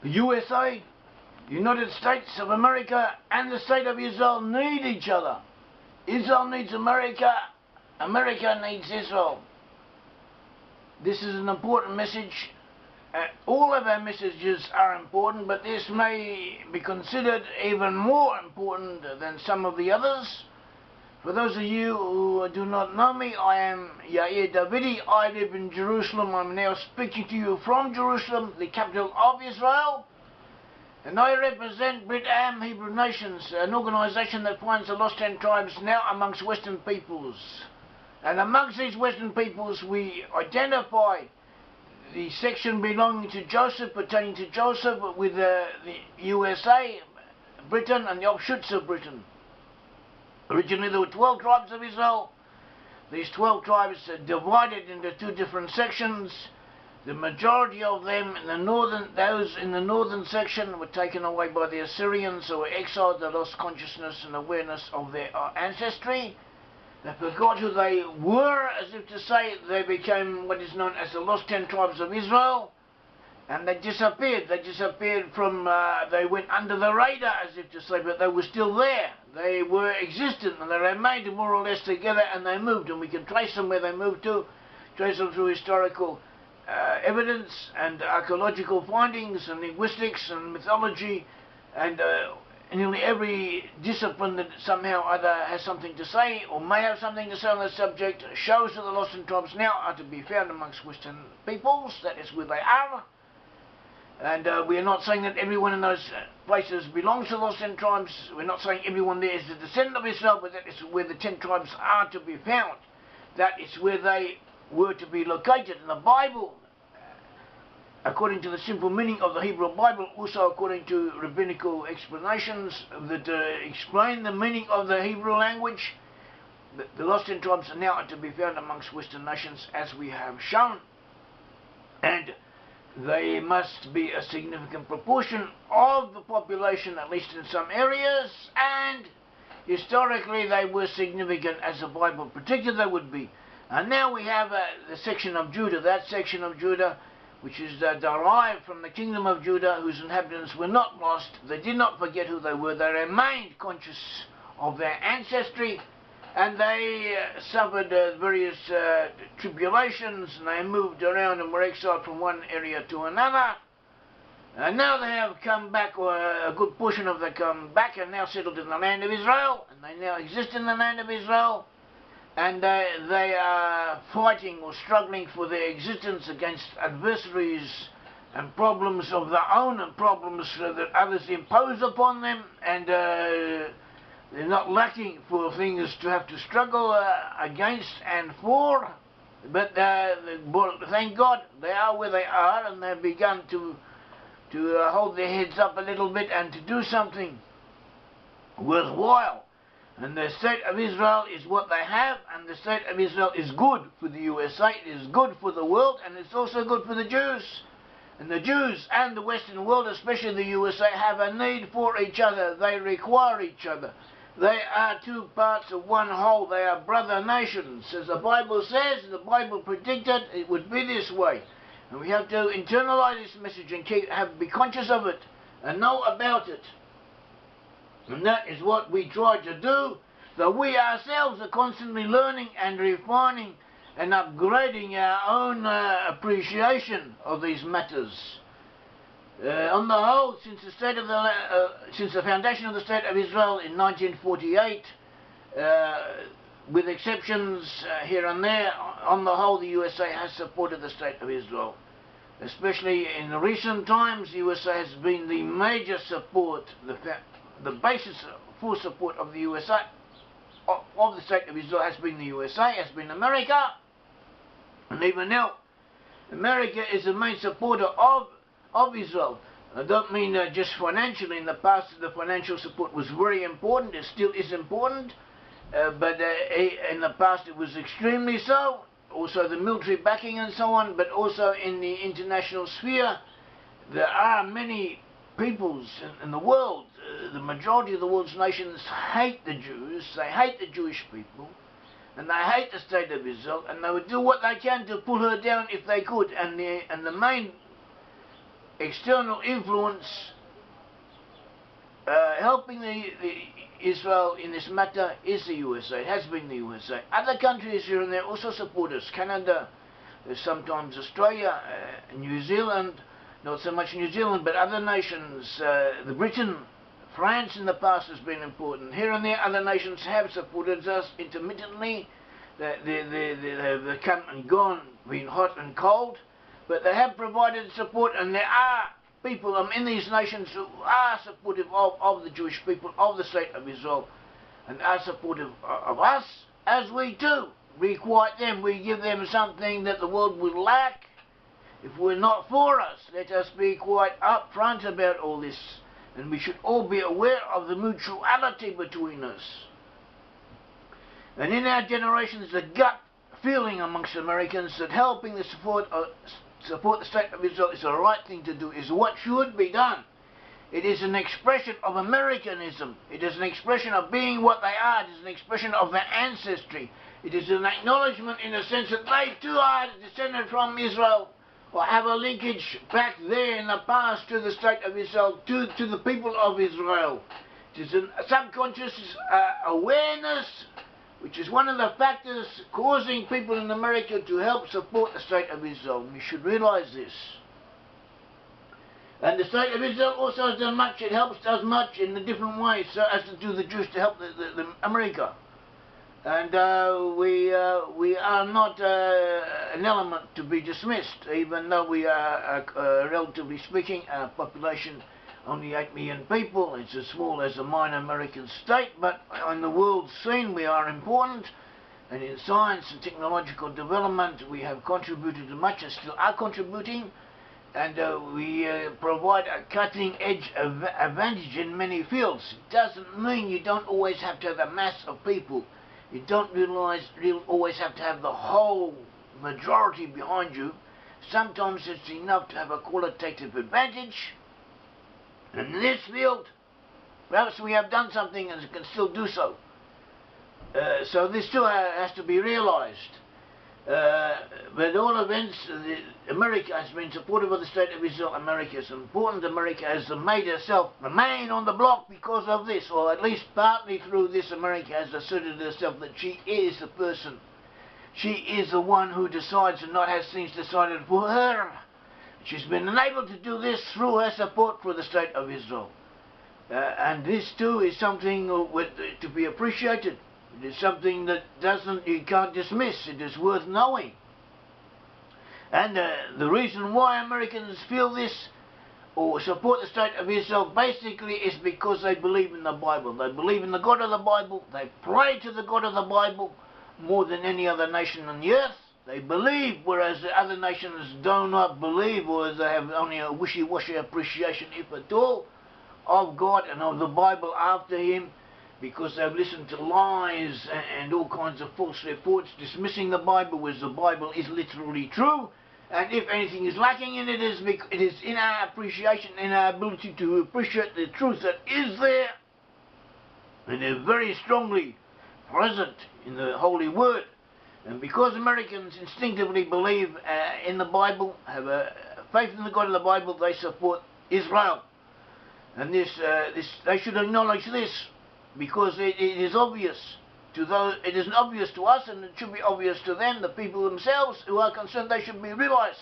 The USA, United States of America, and the State of Israel need each other. Israel needs America, America needs Israel. This is an important message. All of our messages are important, but this may be considered even more important than some of the others. For those of you who do not know me, I am Yair Davidiy. I live in Jerusalem. I'm now speaking to you from Jerusalem, the capital of Israel. And I represent Brit-Am Hebrew Nations, an organisation that finds the lost 10 tribes now amongst Western peoples. And amongst these Western peoples we identify the section belonging to Joseph, pertaining to Joseph, with the USA, Britain, and the offshoots of Britain. Originally there were 12 tribes of Israel. These 12 tribes are divided into two different sections. The majority of them, those in the northern section, were taken away by the Assyrians, who were exiled. They lost consciousness and awareness of their ancestry. They forgot who they were, as if to say they became what is known as the lost 10 tribes of Israel. And they disappeared. They disappeared from, they went under the radar, as if to say, but they were still there. They were existent, and they remained more or less together, and they moved. And we can trace them where they moved to, trace them through historical evidence and archaeological findings and linguistics and mythology, and nearly every discipline that somehow either has something to say or may have something to say on the subject shows that the lost tribes now are to be found amongst Western peoples. That is where they are. And we are not saying that everyone in those places belongs to the lost 10 tribes. We're not saying everyone there is a descendant of Israel, but that is where the 10 tribes are to be found. That is where they were to be located. In the Bible, according to the simple meaning of the Hebrew Bible, also according to rabbinical explanations that explain the meaning of the Hebrew language, the lost 10 tribes are now to be found amongst Western nations, as we have shown. And they must be a significant proportion of the population, at least in some areas, and historically they were significant, as the Bible predicted they would be. And now we have the section of Judah, that section of Judah which is derived from the kingdom of Judah, whose inhabitants were not lost. They did not forget who they were. They remained conscious of their ancestry, and they suffered various tribulations, and they moved around and were exiled from one area to another. And now they have come back, or a good portion of them come back, and now settled in the land of Israel, and they now exist in the land of Israel, and they are fighting or struggling for their existence against adversaries and problems of their own, and problems that others impose upon them, and they're not lacking for things to have to struggle against and for, but thank God they are where they are, and they've begun to hold their heads up a little bit and to do something worthwhile. And the state of Israel is what they have, and the state of Israel is good for the USA, it is good for the world, and it's also good for the Jews. And the Jews and the Western world, especially the USA, have a need for each other. They require each other. They are two parts of one whole. They are brother nations. As the Bible says, the Bible predicted it would be this way. And we have to internalize this message and be conscious of it and know about it. And that is what we try to do. So we ourselves are constantly learning and refining and upgrading our own appreciation of these matters. On the whole, since the foundation of the State of Israel in 1948, with exceptions here and there, on the whole the USA has supported the State of Israel. Especially in recent times, the USA has been the major support, the basis for support of the USA, of the State of Israel has been the USA, has been America, and even now America is the main supporter of Israel. I don't mean just financially. In the past the financial support was very important, it still is important, but in the past it was extremely so. Also the military backing and so on, but also in the international sphere there are many peoples in the world. The majority of the world's nations hate the Jews, they hate the Jewish people, and they hate the State of Israel, and they would do what they can to pull her down if they could. And the main external influence helping Israel in this matter is the USA. It has been the USA. Other countries here and there also support us. Canada, sometimes Australia, New Zealand, not so much New Zealand, but other nations, the Britain, France in the past has been important. Here and there, other nations have supported us intermittently. They've come and gone, been hot and cold, but they have provided support, and there are people in these nations who are supportive of the Jewish people, of the state of Israel, and are supportive of us, as we do. Requite them, we give them something that the world would lack if we're not for us. Let us be quite upfront about all this, and we should all be aware of the mutuality between us. And in our generation, there's a gut feeling amongst Americans that helping the support the state of Israel is the right thing to do, is what should be done. It is an expression of Americanism. It is an expression of being what they are. It is an expression of their ancestry. It is an acknowledgement in the sense that they too are descended from Israel, or have a linkage back there in the past to the state of Israel, to the people of Israel. It is a subconscious awareness, which is one of the factors causing people in America to help support the state of Israel. We should realize this. And the state of Israel also has done much. It does much in a different way, so as to do the Jews to help the America. And we are not an element to be dismissed, even though we are, relatively speaking, a population only 8 million people. It's as small as a minor American state, but on the world scene we are important, and in science and technological development we have contributed much and still are contributing, and we provide a cutting-edge advantage in many fields. It doesn't mean you don't always have to have a mass of people. You don't always have to have the whole majority behind you. Sometimes it's enough to have a qualitative advantage. And in this field, perhaps we have done something and can still do so. So this too has to be realized. But at all events, America has been supportive of the state of Israel. America is important. America has made herself remain on the block because of this, or at least partly through this. America has asserted herself that she is the person. She is the one who decides and not has things decided for her. She's been enabled to do this through her support for the state of Israel. And this too is something to be appreciated. It is something that you can't dismiss. It is worth knowing. And the reason why Americans feel this or support the state of Israel basically is because they believe in the Bible. They believe in the God of the Bible. They pray to the God of the Bible more than any other nation on the earth. They believe, whereas the other nations do not believe, or they have only a wishy-washy appreciation, if at all, of God and of the Bible after Him, because they've listened to lies and all kinds of false reports dismissing the Bible, whereas the Bible is literally true. And if anything is lacking in it, it is in our appreciation, in our ability to appreciate the truth that is there, and they're very strongly present in the Holy Word. And because Americans instinctively believe in the Bible, have a faith in the God of the Bible, they support Israel. And they should acknowledge this, because it is obvious to those. It isn't obvious to us, and it should be obvious to them, the people themselves who are concerned. They should be realized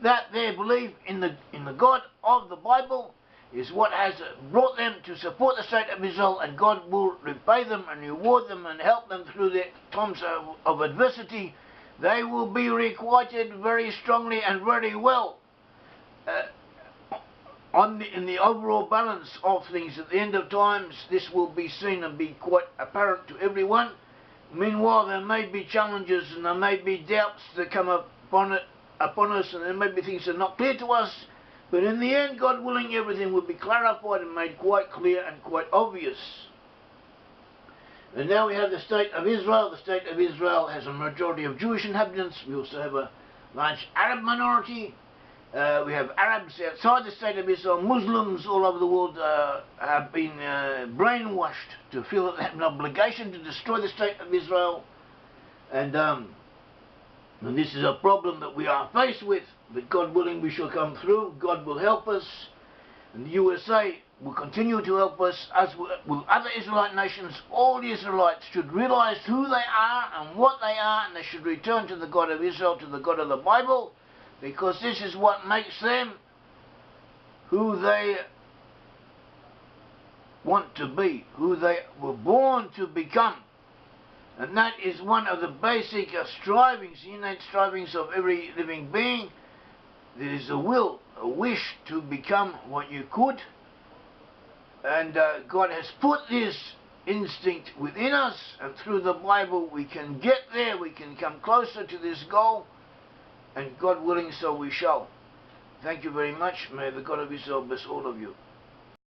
that their belief in the God of the Bible is what has brought them to support the state of Israel, and God will repay them and reward them and help them through their times of adversity. They will be requited very strongly and very well in the overall balance of things. At the end of times, this will be seen and be quite apparent to everyone. Meanwhile, there may be challenges and there may be doubts that come upon us, and there may be things that are not clear to us. But in the end, God willing, everything will be clarified and made quite clear and quite obvious. And now we have the state of Israel. The state of Israel has a majority of Jewish inhabitants. We also have a large Arab minority. We have Arabs outside the state of Israel. Muslims all over the world have been brainwashed to feel that they have an obligation to destroy the state of Israel. And this is a problem that we are faced with. But God willing, we shall come through. God will help us. And the USA will continue to help us, as will other Israelite nations. All the Israelites should realize who they are and what they are, and they should return to the God of Israel, to the God of the Bible, because this is what makes them who they want to be, who they were born to become. And that is one of the basic strivings, the innate strivings of every living being. There is a will, a wish to become what you could. And God has put this instinct within us, and through the Bible we can get there, we can come closer to this goal, and God willing, so we shall. Thank you very much. May the God of Israel bless all of you.